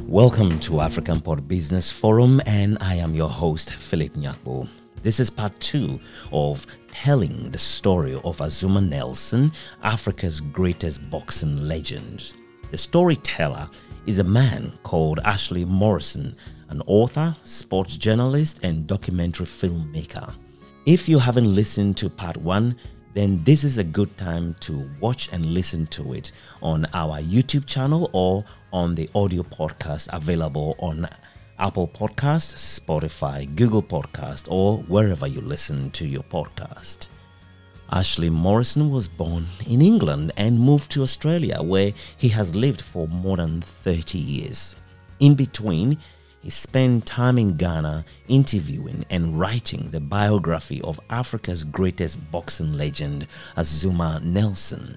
Welcome to African Pod Business Forum, and I am your host, Philip Nyakbo. This is part 2 of telling the story of Azumah Nelson, Africa's greatest boxing legend. The storyteller is a man called Ashley Morrison, an author, sports journalist, and documentary filmmaker. If you haven't listened to part 1, then this is a good time to watch and listen to it on our YouTube channel or on the audio podcast available on Apple Podcasts, Spotify, Google Podcast, or wherever you listen to your podcast. Ashley Morrison was born in England and moved to Australia, where he has lived for more than 30 years. In between, he spent time in Ghana interviewing and writing the biography of Africa's greatest boxing legend, Azumah Nelson.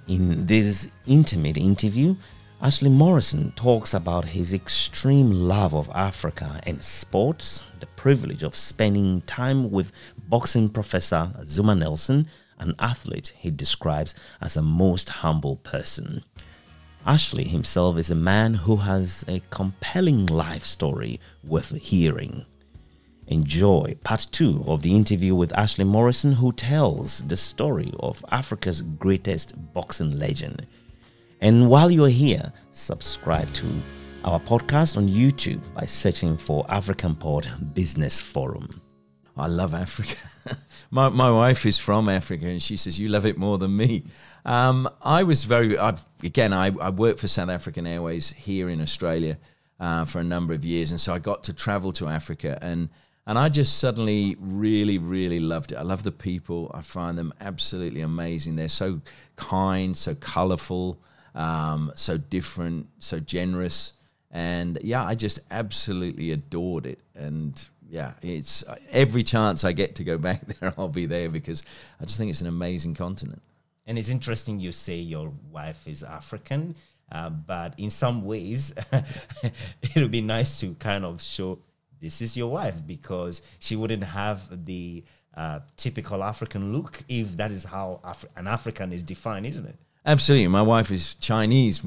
In this intimate interview, Ashley Morrison talks about his extreme love of Africa and sports, the privilege of spending time with boxing professor Azumah Nelson, an athlete he describes as a most humble person. Ashley himself is a man who has a compelling life story worth hearing. Enjoy part 2 of the interview with Ashley Morrison, who tells the story of Africa's greatest boxing legend. And while you're here, subscribe to our podcast on YouTube by searching for African Pod Business Forum. I love Africa. my wife is from Africa, and she says, you love it more than me. I worked for South African Airways here in Australia for a number of years, and so I got to travel to Africa, and I just suddenly really, really loved it. I love the people. I find them absolutely amazing. They're so kind, so colourful, so different, so generous, and yeah, I just absolutely adored it. And yeah, it's every chance I get to go back there, I'll be there, because I just think it's an amazing continent. And it's interesting you say your wife is African, but in some ways, it would be nice to kind of show this is your wife, because she wouldn't have the typical African look if that is how an African is defined, isn't it? Absolutely. My wife is Chinese,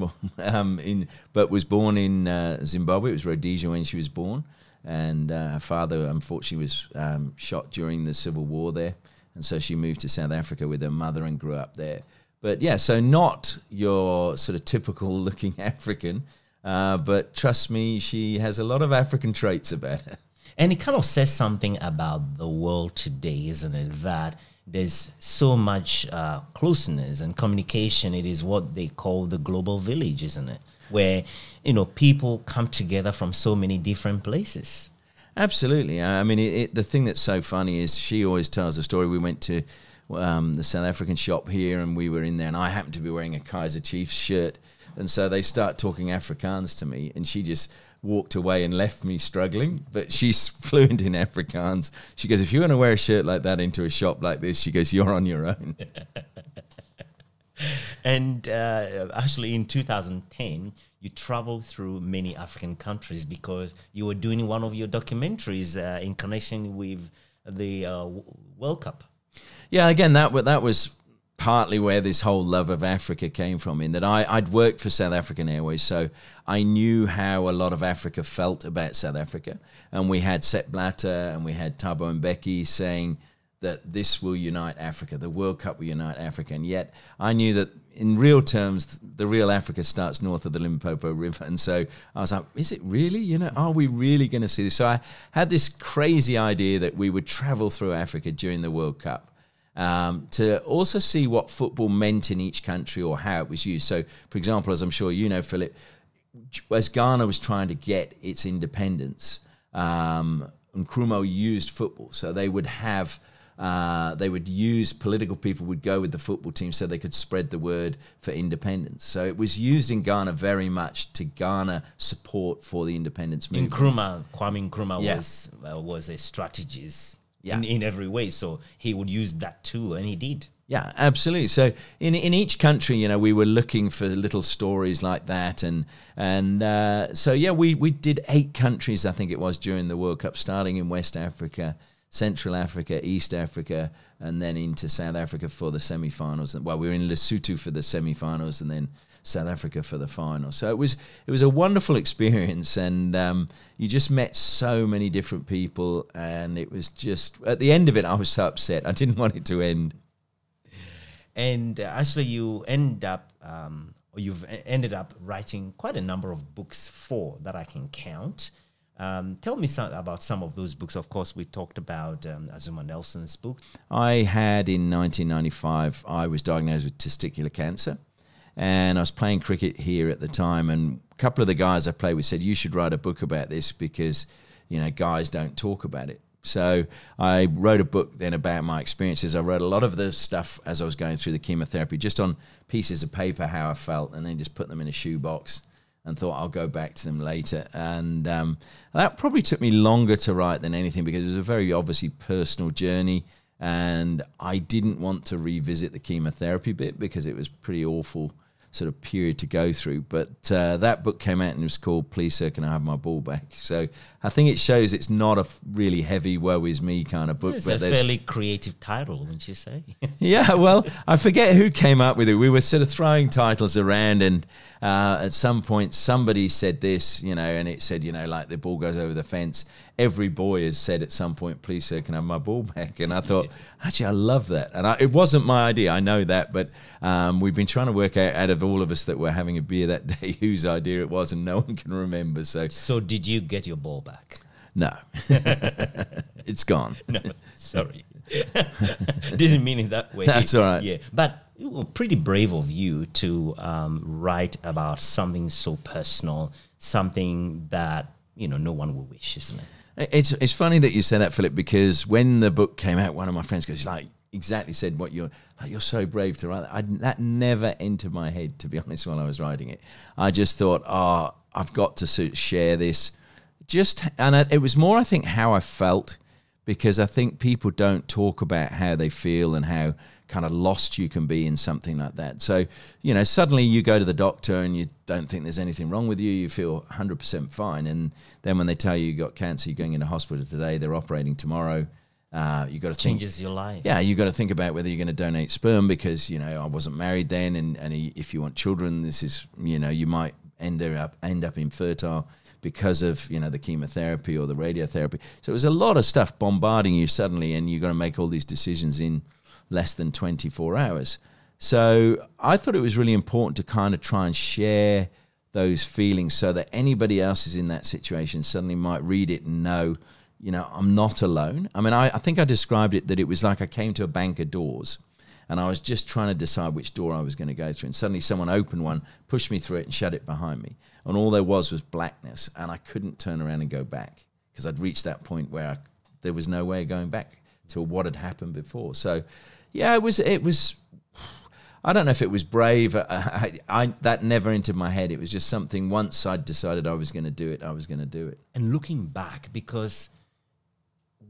but was born in Zimbabwe. It was Rhodesia when she was born. And her father, unfortunately, was shot during the Civil War there. And so she moved to South Africa with her mother and grew up there. But yeah, so not your sort of typical looking African, but trust me, she has a lot of African traits about her. And it kind of says something about the world today, isn't it? That there's so much closeness and communication. It is what they call the global village, isn't it? Where, you know, people come together from so many different places. Absolutely. I mean, the thing that's so funny is she always tells the story. We went to the South African shop here, and we were in there, and I happened to be wearing a Kaiser Chiefs shirt. And so they start talking Afrikaans to me, and she just walked away and left me struggling. But she's fluent in Afrikaans. She goes, if you want to wear a shirt like that into a shop like this, she goes, you're on your own. And actually, in 2010, you traveled through many African countries because you were doing one of your documentaries in connection with the World Cup. Yeah, again, that was partly where this whole love of Africa came from, in that I'd worked for South African Airways, so I knew how a lot of Africa felt about South Africa. And we had Sepp Blatter and we had Thabo Mbeki saying that this will unite Africa, the World Cup will unite Africa. And yet I knew that in real terms, the real Africa starts north of the Limpopo River. And so I was like, is it really? You know, are we really going to see this? So I had this crazy idea that we would travel through Africa during the World Cup to also see what football meant in each country or how it was used. So, for example, as I'm sure you know, Philip, as Ghana was trying to get its independence, Nkrumah used football. So they would have... they would use political people would go with the football team so they could spread the word for independence. So it was used in Ghana very much to garner support for the independence movement. Kwame Nkrumah was a strategist in every way. So he would use that too, and he did. Yeah, absolutely. So in each country, you know, we were looking for little stories like that, and so yeah, we did 8 countries, I think it was, during the World Cup, starting in West Africa, Central Africa, East Africa, and then into South Africa for the semi-finals. Well, we were in Lesotho for the semi-finals, and then South Africa for the final. So it was a wonderful experience, and you just met so many different people, and it was just, at the end of it, I was so upset. I didn't want it to end. And actually, you've ended up writing quite a number of books, 4 that I can count. Tell me about some of those books. Of course, we talked about Azumah Nelson's book. I had, in 1995, I was diagnosed with testicular cancer. And I was playing cricket here at the time, and a couple of the guys I played with said, you should write a book about this because, you know, guys don't talk about it. So I wrote a book then about my experiences. I wrote a lot of the stuff as I was going through the chemotherapy, just on pieces of paper, how I felt, and then just put them in a shoebox and thought I'll go back to them later. And that probably took me longer to write than anything because it was a very obviously personal journey. And I didn't want to revisit the chemotherapy bit because it was pretty awful sort of period to go through. But that book came out and it was called Please Sir, Can I Have My Ball Back? So I think it shows it's not a really heavy woe is me kind of book. It's a fairly creative title, wouldn't you say? Yeah, well, I forget who came up with it. We were sort of throwing titles around, and at some point somebody said this, you know, and it said, you know, like the ball goes over the fence. Every boy has said at some point, please, sir, can I have my ball back? And I thought, actually, I love that. And it wasn't my idea, I know that, but we've been trying to work out of all of us that were having a beer that day whose idea it was, and no one can remember. So did you get your ball back? No. It's gone. No, sorry. Didn't mean it that way. That's all right. Yeah, but it was pretty brave of you to write about something so personal, something that, you know, no one will wish, isn't it? It's funny that you say that, Philip, because when the book came out, one of my friends goes, like, exactly said what you're so brave to write that. That never entered my head, to be honest, while I was writing it. I just thought, I've got to share this. It was more, I think, how I felt, because I think people don't talk about how they feel and how kind of lost you can be in something like that. So, you know, suddenly you go to the doctor and you don't think there's anything wrong with you. You feel 100% fine. And then when they tell you got cancer, you're going into hospital today, they're operating tomorrow. You got to changes your life. Yeah, you got to think about whether you're going to donate sperm because, you know, I wasn't married then. And if you want children, this is, you know, you might end up infertile because of, you know, the chemotherapy or the radiotherapy. So it was a lot of stuff bombarding you suddenly, and you've got to make all these decisions in less than 24 hours. So I thought it was really important to kind of try and share those feelings so that anybody else is in that situation suddenly might read it and know, you know, I'm not alone. I mean, I think I described it that it was like I came to a bank of doors and I was just trying to decide which door I was going to go through. And suddenly someone opened one, pushed me through it and shut it behind me. And all there was blackness, and I couldn't turn around and go back because I'd reached that point where there was no way of going back to what had happened before. So, yeah, it was. I don't know if it was brave. That never entered my head. It was just something. Once I'd decided I was going to do it, I was going to do it. And looking back, because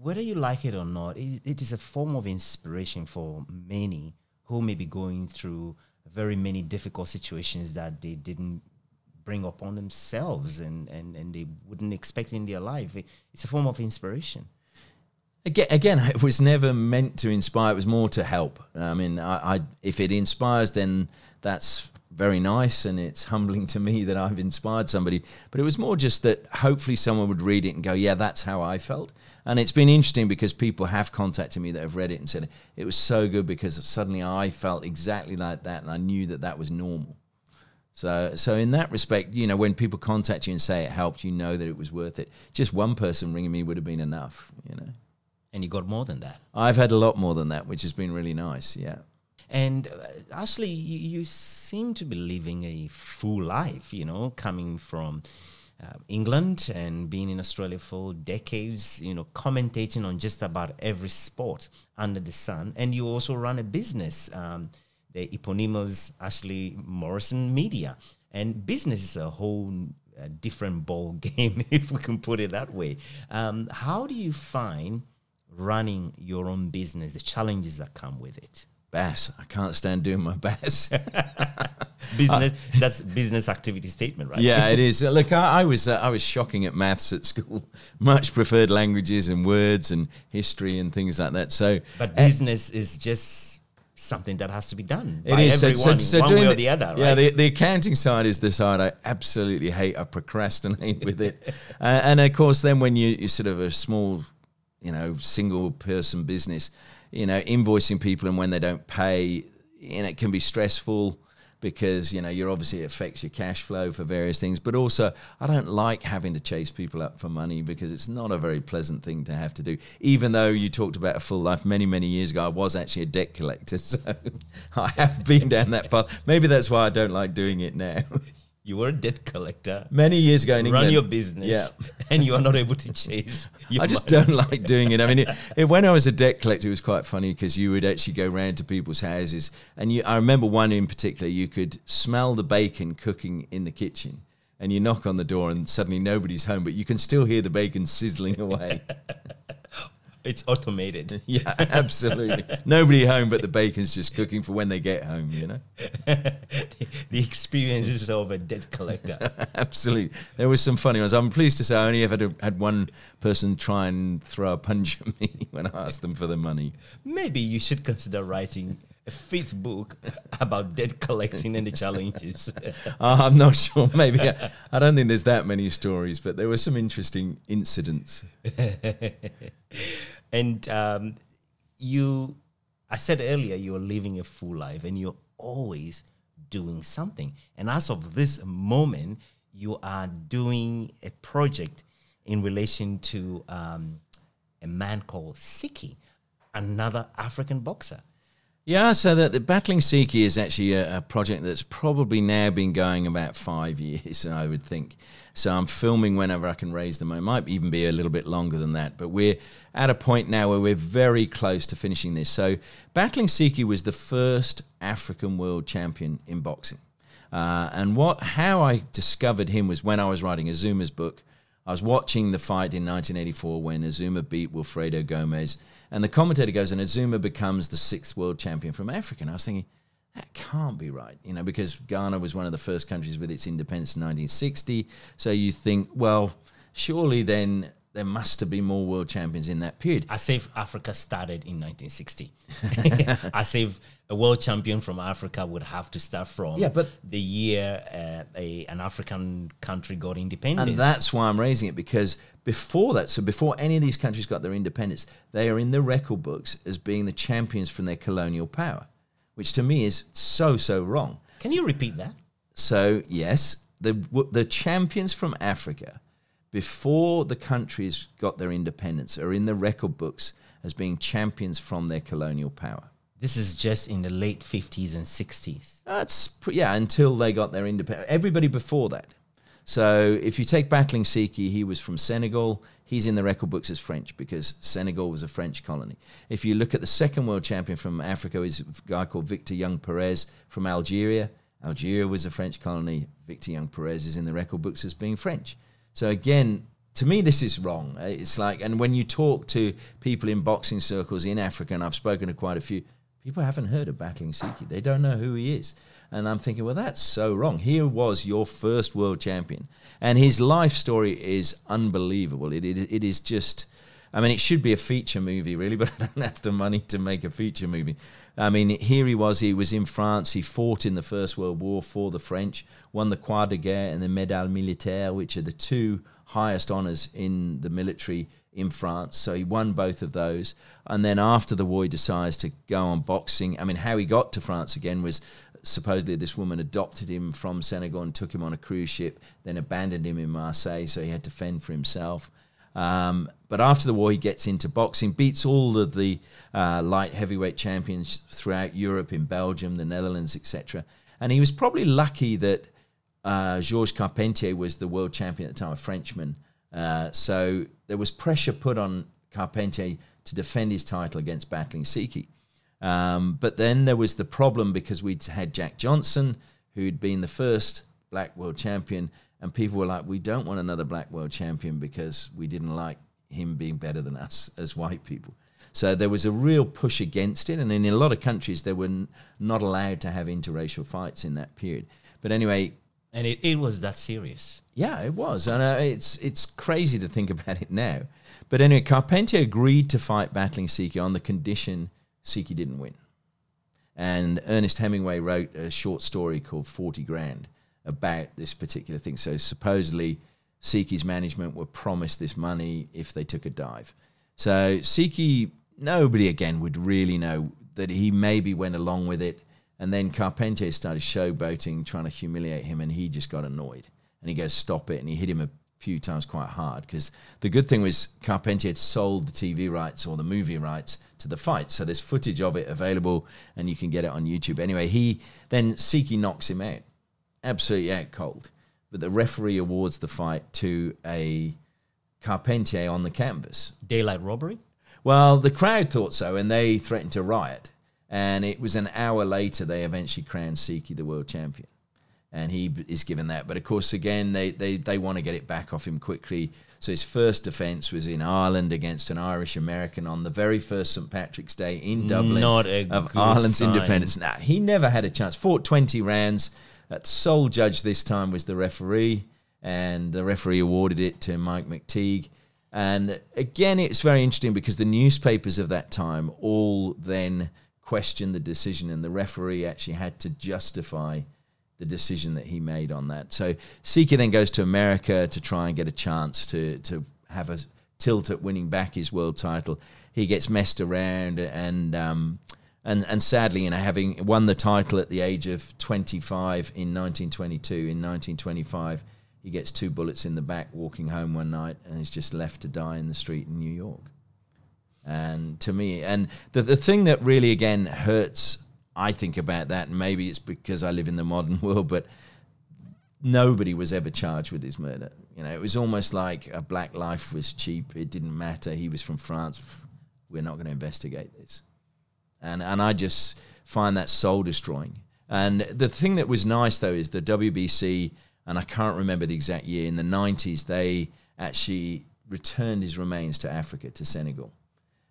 whether you like it or not, it is a form of inspiration for many who may be going through very many difficult situations that they didn't bring upon themselves and they wouldn't expect in their life. It's a form of inspiration. Again, it was never meant to inspire. It was more to help. I mean, if it inspires, then that's very nice, and it's humbling to me that I've inspired somebody. But it was more just that hopefully someone would read it and go, yeah, that's how I felt. And it's been interesting because people have contacted me that have read it and said, it was so good because suddenly I felt exactly like that, and I knew that that was normal. So in that respect, you know, when people contact you and say it helped, you know that it was worth it. Just one person ringing me would have been enough, you know. And you got more than that. I've had a lot more than that, which has been really nice, yeah. And Ashley, you seem to be living a full life, you know, coming from England and being in Australia for decades, you know, commentating on just about every sport under the sun. And you also run a business, the eponymous Ashley Morrison Media. And business is a whole different ball game, if we can put it that way. How do you find running your own business, the challenges that come with it? Bass. I can't stand doing my bass. Business, that's business activity statement, right? Yeah, it is. Look, I was shocking at maths at school. Much preferred languages and words and history and things like that. So, but business is just something that has to be done by it is. everyone, So one doing way or the other, right? Yeah, the accounting side is the side I absolutely hate. I procrastinate with it. And of course, then when you're sort of a small, single person business, invoicing people and when they don't pay, it can be stressful because, you're obviously, it affects your cash flow for various things. But also, I don't like having to chase people up for money because it's not a very pleasant thing to have to do. Even though you talked about a full life many, many years ago, I was actually a debt collector. So I have been down that path. Maybe that's why I don't like doing it now. You were a debt collector many years ago in England. Run your business, and you are not able to chase your I just don't like doing it. I mean, when I was a debt collector, it was quite funny because you would actually go round to people's houses. And I remember one in particular, you could smell the bacon cooking in the kitchen. And you knock on the door and suddenly nobody's home, but you can still hear the bacon sizzling away. It's automated. Yeah, absolutely. Nobody home, but the bacon's just cooking for when they get home, The experiences of a debt collector. Absolutely. There was some funny ones. I'm pleased to say I only ever had one person try and throw a punch at me when I asked them for the money. Maybe you should consider writing a 5th book about debt collecting and the challenges. I'm not sure. Maybe. I don't think there's that many stories, but there were some interesting incidents. And I said earlier, you're living a full life and you're always doing something. And as of this moment, you are doing a project in relation to a man called Siki, another African boxer. Yeah, so the Battling Siki is actually a project that's probably now been going about 5 years, I would think. So I'm filming whenever I can raise the money. It might even be a little bit longer than that. But we're at a point now where we're very close to finishing this. So Battling Siki was the first African world champion in boxing. And how I discovered him was when I was writing Azumah's book. I was watching the fight in 1984 when Azumah beat Wilfredo Gomez. And the commentator goes, and Azumah becomes the 6th world champion from Africa. And I was thinking, that can't be right, because Ghana was one of the first countries with its independence in 1960. So you think, well, surely then there must have been more world champions in that period. As if Africa started in 1960. As if a world champion from Africa would have to start from the year an African country got independence. And that's why I'm raising it, because before that, so before any of these countries got their independence, they are in the record books as being the champions from their colonial power, which to me is so wrong. Can you repeat that? So, yes, the champions from Africa, before the countries got their independence, are in the record books as being champions from their colonial power. This is just in the late 50s and 60s. Until they got their independence. Everybody before that. So if you take Battling Siki, he was from Senegal. He's in the record books as French because Senegal was a French colony. If you look at the second world champion from Africa, is a guy called Victor Young Perez from Algeria. Algeria was a French colony. Victor Young Perez is in the record books as being French. So again, to me, this is wrong. It's like, and when you talk to people in boxing circles in Africa, and I've spoken to quite a few, people haven't heard of Battling Siki. They don't know who he is. And I'm thinking, well, that's so wrong. Here was your first world champion. And his life story is unbelievable. It is just, I mean, it should be a feature movie, really, but I don't have the money to make a feature movie. I mean, he was in France. He fought in the First World War for the French, won the Croix de Guerre and the Médaille Militaire, which are the 2 highest honors in the military in France. So he won both of those. And then after the war, he decides to go on boxing. I mean, how he got to France again was supposedly this woman adopted him from Senegal and took him on a cruise ship, then abandoned him in Marseille, so he had to fend for himself. But after the war, he gets into boxing, beats all of the light heavyweight champions throughout Europe, in Belgium, the Netherlands, etc. And he was probably lucky that Georges Carpentier was the world champion at the time, a Frenchman. So there was pressure put on Carpentier to defend his title against Battling Siki. But then there was the problem because we'd had Jack Johnson, who'd been the first black world champion, and people were like, we don't want another black world champion because we didn't like him being better than us as white people. So there was a real push against it, and in a lot of countries they were not allowed to have interracial fights in that period. But anyway, and it was that serious. Yeah, it was, and it's crazy to think about it now. But anyway, Carpentier agreed to fight battling Siki on the condition Siki didn't win. And Ernest Hemingway wrote a short story called 40 Grand about this particular thing. So supposedly Siki's management were promised this money if they took a dive. So Siki, nobody again would really know that he maybe went along with it. And then Carpentier started showboating, trying to humiliate him, and he just got annoyed. And he goes, stop it, and he hit him a few times quite hard, because the good thing was Carpentier had sold the TV rights or the movie rights to the fight, so there's footage of it available and you can get it on YouTube. Anyway, then Siki knocks him out, absolutely out cold, but the referee awards the fight to a Carpentier on the canvas. Daylight robbery? Well, the crowd thought so, and they threatened to riot, and it was an hour later they eventually crowned Siki the world champion. And he is given that. But, of course, again, they want to get it back off him quickly. So his first defence was in Ireland against an Irish-American on the very first St. Patrick's Day in Dublin of Ireland's independence. Nah, he never had a chance. Fought 20 rounds. That sole judge this time was the referee, and the referee awarded it to Mike McTeague. And, again, it's very interesting because the newspapers of that time all then questioned the decision, and the referee actually had to justify the decision that he made on that. So Siki then goes to America to try and get a chance to have a tilt at winning back his world title. He gets messed around, and sadly, having won the title at the age of 25 in 1922, in 1925, he gets 2 bullets in the back walking home one night, and is just left to die in the street in New York. And to me, and the thing that really again hurts, I think, about that, and maybe it's because I live in the modern world, but nobody was ever charged with his murder. It was almost like a black life was cheap. It didn't matter. He was from France. We're not going to investigate this. And I just find that soul destroying. And the thing that was nice, though, is the WBC, and I can't remember the exact year, in the 90s, they actually returned his remains to Africa, to Senegal.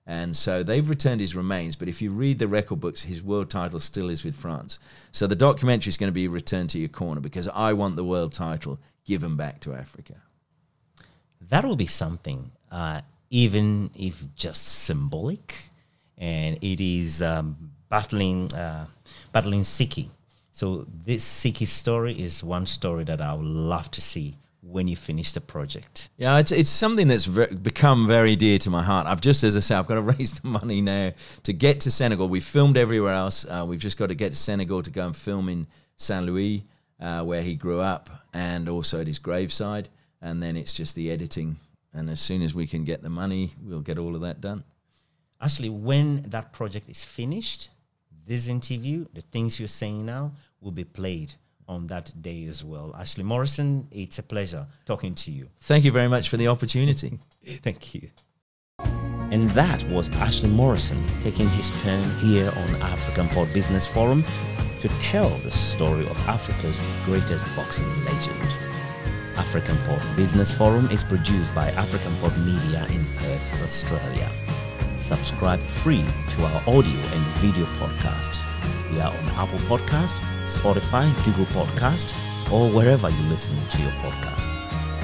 And so they've returned his remains, but if you read the record books, his world title still is with France. So the documentary is going to be Returned to Your Corner, because I want the world title given back to Africa. That will be something, even if just symbolic. And it is battling Siki. So this Siki story is one story that I would love to see when you finish the project. Yeah, it's something that's become very dear to my heart. As I say, I've got to raise the money now to get to Senegal. We've filmed everywhere else. We've just got to get to Senegal to go and film in Saint Louis, where he grew up, and also at his graveside. And then it's just the editing. And as soon as we can get the money, we'll get all of that done. Actually, when that project is finished, this interview, the things you're saying now, will be played on that day as well. Ashley Morrison, it's a pleasure talking to you. Thank you very much for the opportunity. Thank you. And that was Ashley Morrison taking his turn here on African Pod Business Forum to tell the story of Africa's greatest boxing legend. African Pod Business Forum is produced by African Pod Media in Perth, Australia. Subscribe free to our audio and video podcast. We are on Apple Podcast, Spotify, Google Podcast, or wherever you listen to your podcast.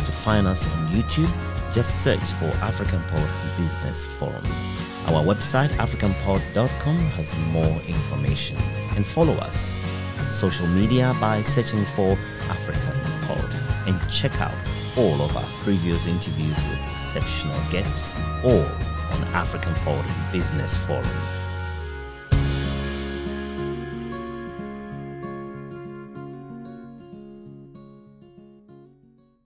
To find us on YouTube, just search for African Pod Business Forum. Our website, africanpod.com, has more information. And follow us on social media by searching for African Pod. And check out all of our previous interviews with exceptional guests, all on African Pod Business Forum.